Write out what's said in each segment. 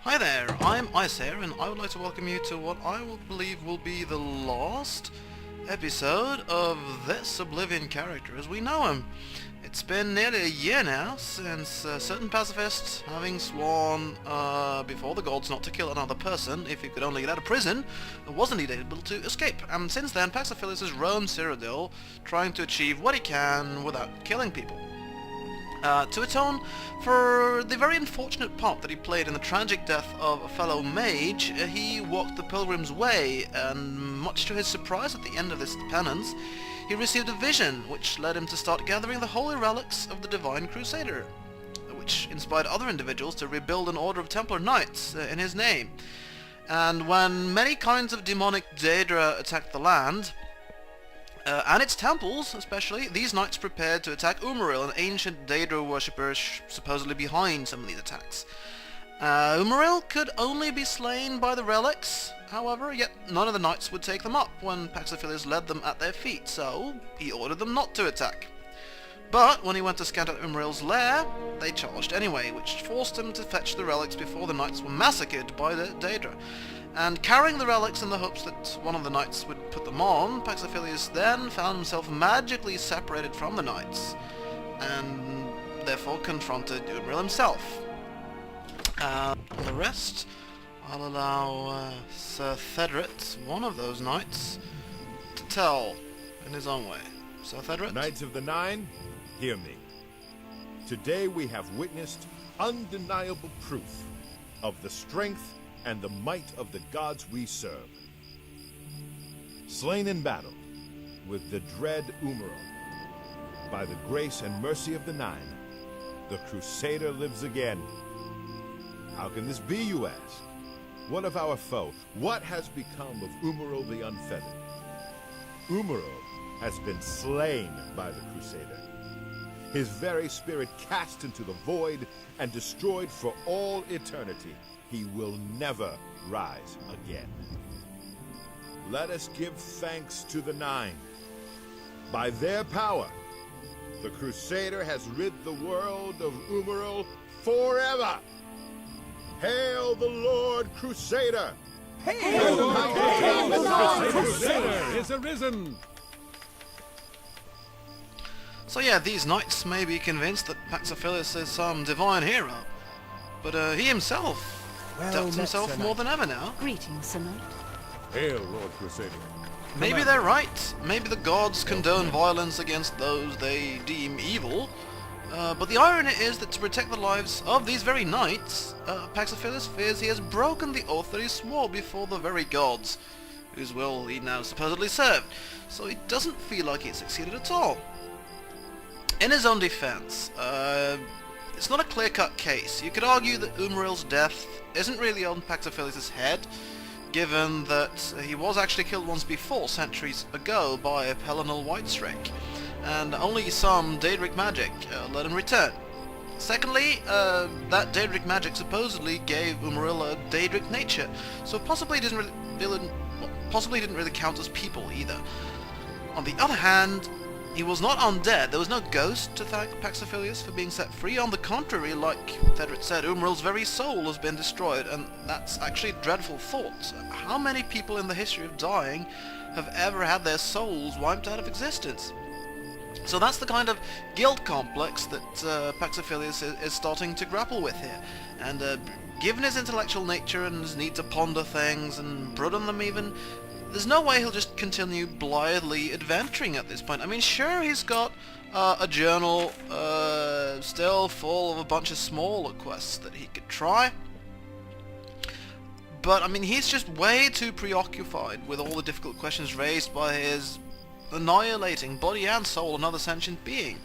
Hi there, I'm Icehair, and I would like to welcome you to what I will believe will be the last episode of this Oblivion character as we know him. It's been nearly a year now since a certain Pacifist, having sworn before the gods not to kill another person if he could only get out of prison, was indeed able to escape. And since then, Pacifilius has roamed Cyrodiil, trying to achieve what he can without killing people. To atone for the very unfortunate part that he played in the tragic death of a fellow mage, he walked the pilgrim's way, and much to his surprise at the end of this penance, he received a vision which led him to start gathering the holy relics of the divine Crusader, which inspired other individuals to rebuild an order of Templar Knights in his name. And when many kinds of demonic Daedra attacked the land, and its temples, especially, these knights prepared to attack Umaril, an ancient Daedra worshipper supposedly behind some of these attacks. Umaril could only be slain by the relics, however, yet none of the knights would take them up when Pacifilius led them at their feet, so he ordered them not to attack. But when he went to scout out Umaril's lair, they charged anyway, which forced him to fetch the relics before the knights were massacred by the Daedra. And carrying the relics in the hopes that one of the knights would put them on, Pacifilius then found himself magically separated from the knights, and therefore confronted Umaril himself. The rest, I'll allow Sir Thedret, one of those knights, to tell in his own way. Sir Thedret? Knights of the Nine, hear me. Today we have witnessed undeniable proof of the strength and the might of the gods we serve. Slain in battle with the dread Umaril, by the grace and mercy of the Nine, the Crusader lives again. How can this be, you ask? What of our foe? What has become of Umaril the Unfeathered? Umaril has been slain by the Crusader. His very spirit cast into the void and destroyed for all eternity. He will never rise again. Let us give thanks to the Nine. By their power, the Crusader has rid the world of Umaril forever. Hail the Lord Crusader! Hail the Lord Crusader is arisen! So yeah, these knights may be convinced that Pacifilius is some divine hero, but he himself doubts himself more than ever now. Greetings, Sir Knight. Hail, Lord Crusader. Maybe they're right. Maybe the gods condone violence against those they deem evil. But the irony is that to protect the lives of these very knights, Pacifilius fears he has broken the oath that he swore before the very gods, whose will he now supposedly served. So he doesn't feel like he succeeded at all. In his own defense, it's not a clear-cut case. You could argue that Umaril's death isn't really on Pacifilius' head, given that he was actually killed once before, centuries ago, by a Pelinal Whitestrake, and only some Daedric magic let him return. Secondly, that Daedric magic supposedly gave Umaril a Daedric nature, so possibly didn't really count as people either. On the other hand, he was not undead. There was no ghost to thank Pacifilius for being set free. On the contrary, like Thedret said, Umaril's very soul has been destroyed, and that's actually a dreadful thought. How many people in the history of dying have ever had their souls wiped out of existence? So that's the kind of guilt complex that Pacifilius is starting to grapple with here. And given his intellectual nature and his need to ponder things and brood on them even, there's no way he'll just continue blithely adventuring at this point. I mean, sure, he's got a journal still full of a bunch of smaller quests that he could try. But, I mean, he's just way too preoccupied with all the difficult questions raised by his annihilating body and soul another sentient being.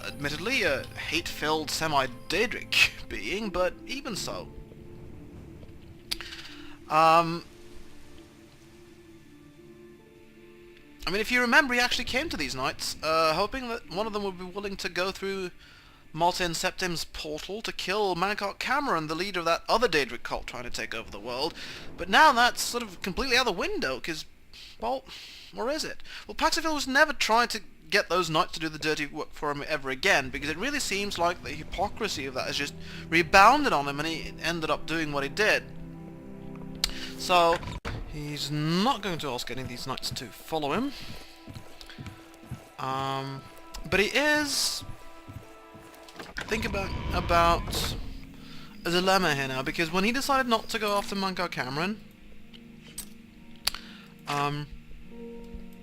Admittedly, a hate-filled semi-Daedric being, but even so. I mean, if you remember, he actually came to these knights, hoping that one of them would be willing to go through Martin Septim's portal to kill Mankart Cameron, the leader of that other Daedric cult trying to take over the world. But now that's sort of completely out the window, because, well, or is it? Well, Pacifilius was never trying to get those knights to do the dirty work for him ever again, because it really seems like the hypocrisy of that has just rebounded on him and he ended up doing what he did. So he's not going to ask any of these knights to follow him. But he is thinking about a dilemma here now, because when he decided not to go after Munkar Cameron,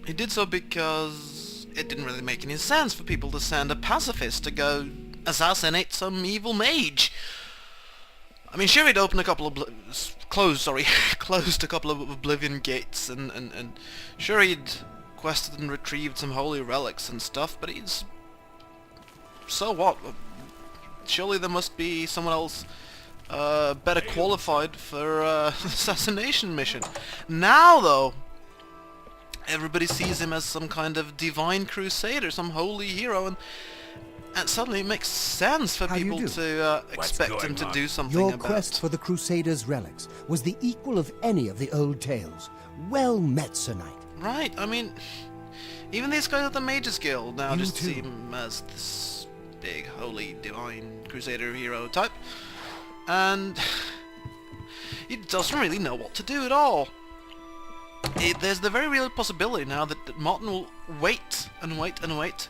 he did so because it didn't really make any sense for people to send a pacifist to go assassinate some evil mage. I mean, sure, he'd opened a couple of closed a couple of Oblivion gates, and sure, he'd quested and retrieved some holy relics and stuff, but he's... So what? Surely there must be someone else better qualified for assassination mission. Now, though, everybody sees him as some kind of divine crusader, some holy hero, and suddenly it makes sense for people to expect him to do something Your about... quest for the Crusader's relics was the equal of any of the old tales. Well met, Sir Knight. Right, I mean, even these guys at the Mages Guild now just see him as this big, holy, divine crusader hero type, and he doesn't really know what to do at all. There's the very real possibility now that Martin will wait and wait and wait,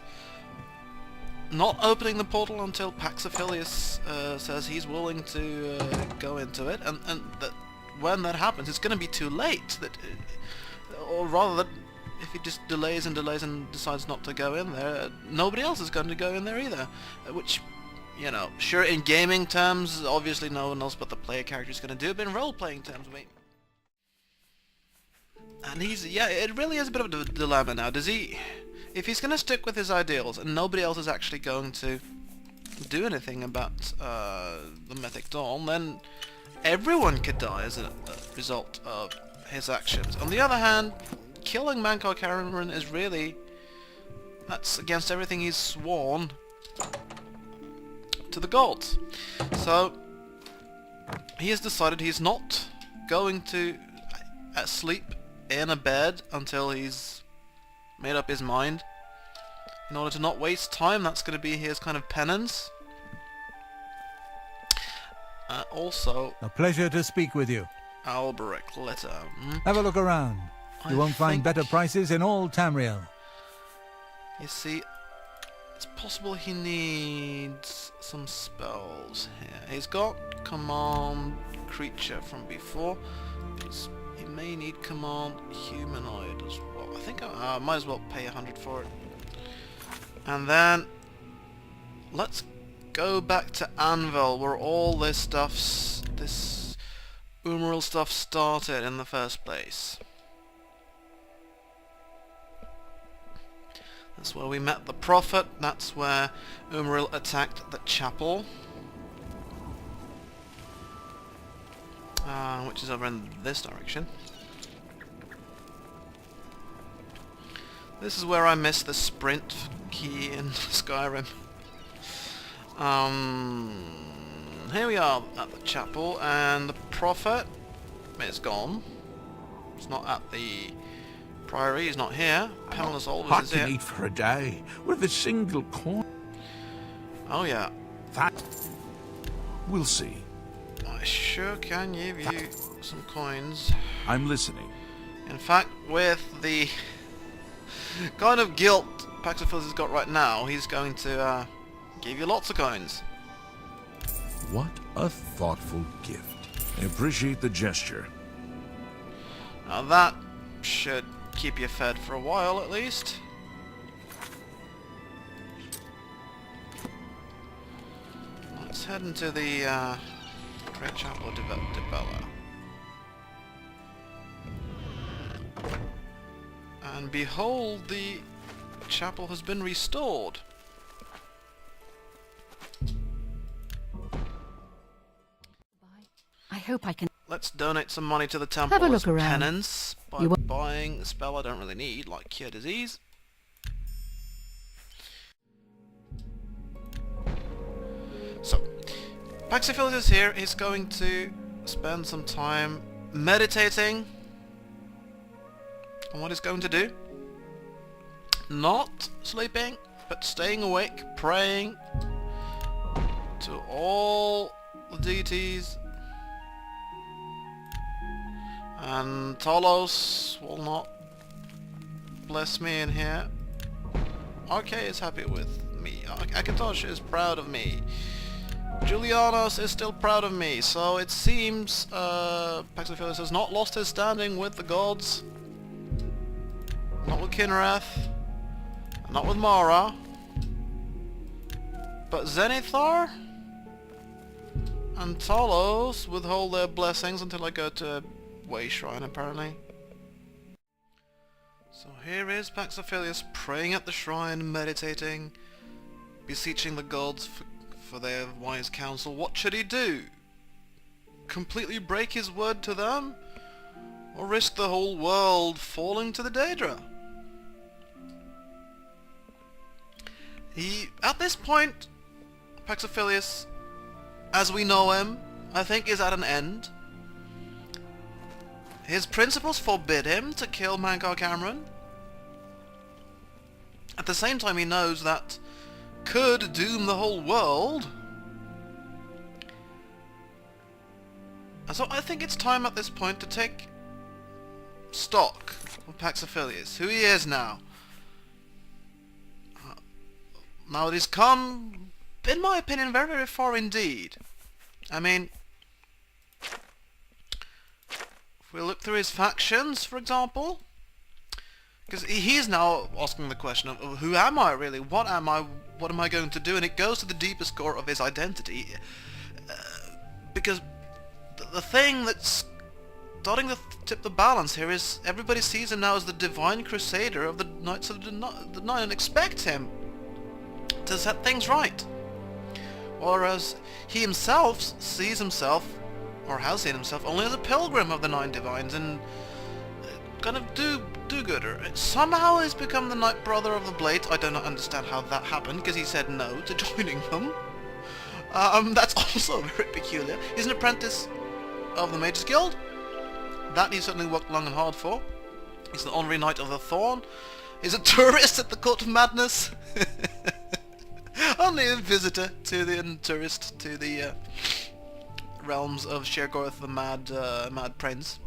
not opening the portal until Paxofilius says he's willing to go into it, and that when that happens, it's going to be too late. Or rather, that if he just delays and delays and decides not to go in there, nobody else is going to go in there either. Which, you know, sure, in gaming terms, obviously no one else but the player character is going to do it, but in role-playing terms, and yeah, it really is a bit of a dilemma now. Does he... If he's going to stick with his ideals and nobody else is actually going to do anything about the Mythic Dawn, then everyone could die as a result of his actions. On the other hand, killing Munkar Cameron is really... that's against everything he's sworn to the gods. So, he has decided he's not going to sleep in a bed until he's made up his mind. In order to not waste time, that's going to be his kind of penance. Also... A pleasure to speak with you. Alberic letter. Have a look around. You won't find better prices in all Tamriel. You see, it's possible he needs some spells here. He's got command creature from before. He may need command humanoid as well. I think I might as well pay 100 for it. And then let's go back to Anvil, where all this stuff's... this Umaril stuff started in the first place. That's where we met the Prophet. That's where Umaril attacked the chapel, which is over in this direction. This is where I missed the sprint key in Skyrim. Here we are at the chapel, and the Prophet is gone. It's not at the Priory, he's not here. Pamela's always is here. I can eat for a day with a single coin. Oh yeah. That we'll see. I sure can give you some coins. I'm listening. In fact, with the kind of guilt Pacifist has got right now, he's going to give you lots of coins. What a thoughtful gift. I appreciate the gesture. Now that should keep you fed for a while at least. Let's head into the Great Chapel of Dibella. And behold, the chapel has been restored. I hope I can... Let's donate some money to the temple Have a as look around. penance by buying a spell I don't really need, like Cure Disease. So, Pacifist is here. He's going to spend some time meditating on what he's going to do. not sleeping, but staying awake, praying to all the deities. And Talos will not bless me in here. RK is happy with me. Akatosh is proud of me. Julianos is still proud of me. So it seems Paxofilius has not lost his standing with the gods. Not with Kinrath. Not with Mara. But Zenithar and Talos withhold their blessings until I go to Way Shrine, apparently. So here is Paxofilius praying at the shrine, meditating, beseeching the gods for their wise counsel. What should he do? Completely break his word to them? Or risk the whole world falling to the Daedra? At this point, Paxofilius, as we know him, I think is at an end. His principles forbid him to kill Mankar Cameron. At the same time, he knows that could doom the whole world. And so I think it's time at this point to take stock of Paxofilius, who he is now. Now it has come, in my opinion, very, very far indeed. I mean, if we look through his factions, for example, because he's now asking the question of who am I really? What am I? What am I going to do? And it goes to the deepest core of his identity. Because the thing that's starting to tip the balance here is everybody sees him now as the divine crusader of the Knights of the Nine and expects him to set things right. Whereas he himself sees himself, or has seen himself, only as a pilgrim of the Nine Divines and kind of do-gooder. Somehow he's become the Knight Brother of the Blade. I do not understand how that happened, because he said no to joining them. That's also very peculiar. He's an apprentice of the Mages Guild. That he certainly worked long and hard for. He's the honorary Knight of the Thorn. He's a tourist at the Court of Madness. Only a visitor to the realms of Shergorth, the Mad Prince.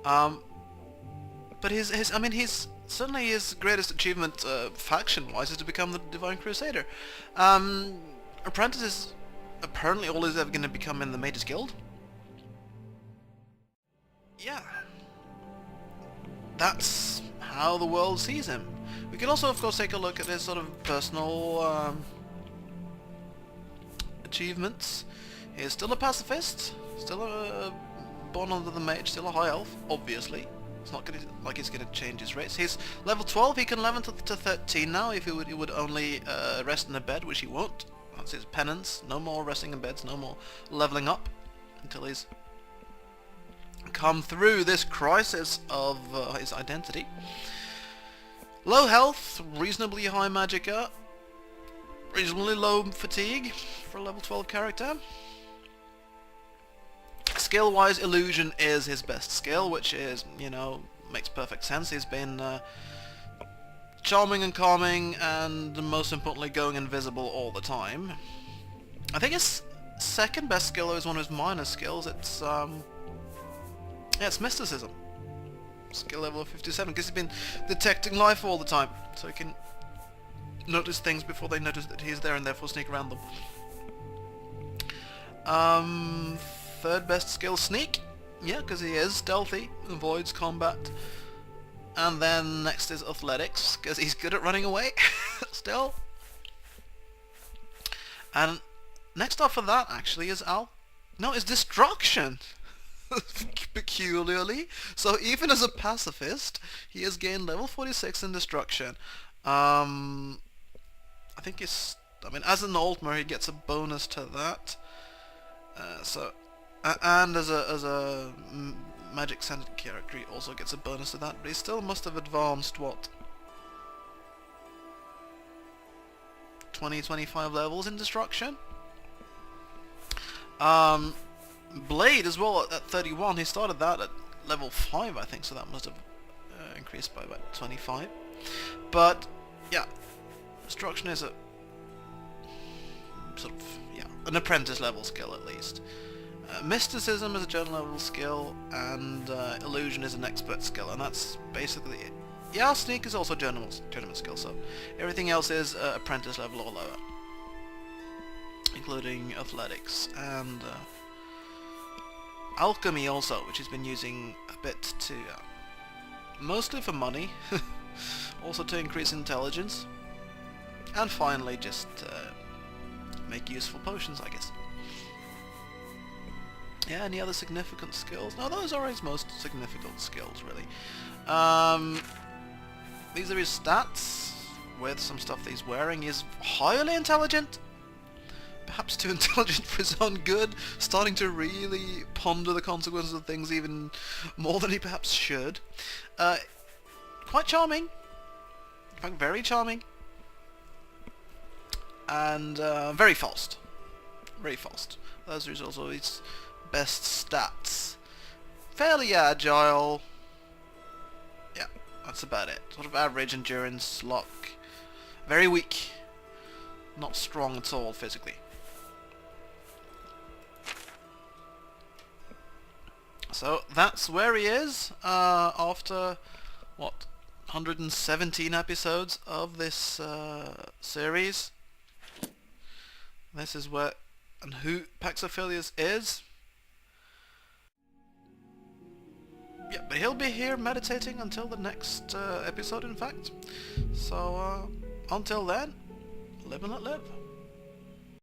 But his certainly his greatest achievement faction-wise is to become the Divine Crusader. Apprentice is apparently all he's ever going to become in the Mages Guild. Yeah. That's how the world sees him. We can also, of course, take a look at his sort of personal achievements. He's still a pacifist, still born under the mage, still a high elf, obviously. It's not gonna, like he's going to change his race. He's level 12, he can level to 13 now if he would only rest in a bed, which he won't. That's his penance. No more resting in beds, no more leveling up until he's come through this crisis of his identity. Low health, reasonably high magicka, reasonably low fatigue for a level 12 character. Skill-wise, illusion is his best skill, which is, you know, makes perfect sense. He's been charming and calming, and most importantly, going invisible all the time. I think his second best skill is one of his minor skills. It's it's mysticism. Skill level of 57, because he's been detecting life all the time, so he can notice things before they notice that he's there and therefore sneak around them. Third best skill, sneak. Yeah, because he is stealthy, avoids combat. And then next is athletics, because he's good at running away, still. And next after that, actually, is destruction. Peculiarly. So even as a pacifist, he has gained level 46 in destruction. I think as an Altmer, he gets a bonus to that. And as a magic centered character, he also gets a bonus to that. But he still must have advanced, what, 20-25 levels in destruction. Blade as well at 31. He started that at level 5, I think, so that must have increased by about 25. But yeah, destruction is a sort of, yeah, an apprentice level skill at least. Mysticism is a general level skill, and illusion is an expert skill, and that's basically it. Yeah, sneak is also a tournament skill, so everything else is apprentice level or lower, including athletics and alchemy also, which he's been using a bit to, mostly for money, also to increase intelligence, and finally just make useful potions, I guess. Yeah, any other significant skills? No, those are his most significant skills, really. These are his stats, with some stuff that he's wearing. He's highly intelligent, perhaps too intelligent for his own good, starting to really ponder the consequences of things even more than he perhaps should. Quite charming, in fact very charming, and very fast. Very fast. Those are also his best stats. Fairly agile. Yeah, that's about it. Sort of average endurance, luck. Very weak. Not strong at all physically. So that's where he is after, what, 117 episodes of this series. This is where and who Paxofilius is. Yeah, but he'll be here meditating until the next episode, in fact. So, until then, live and let live.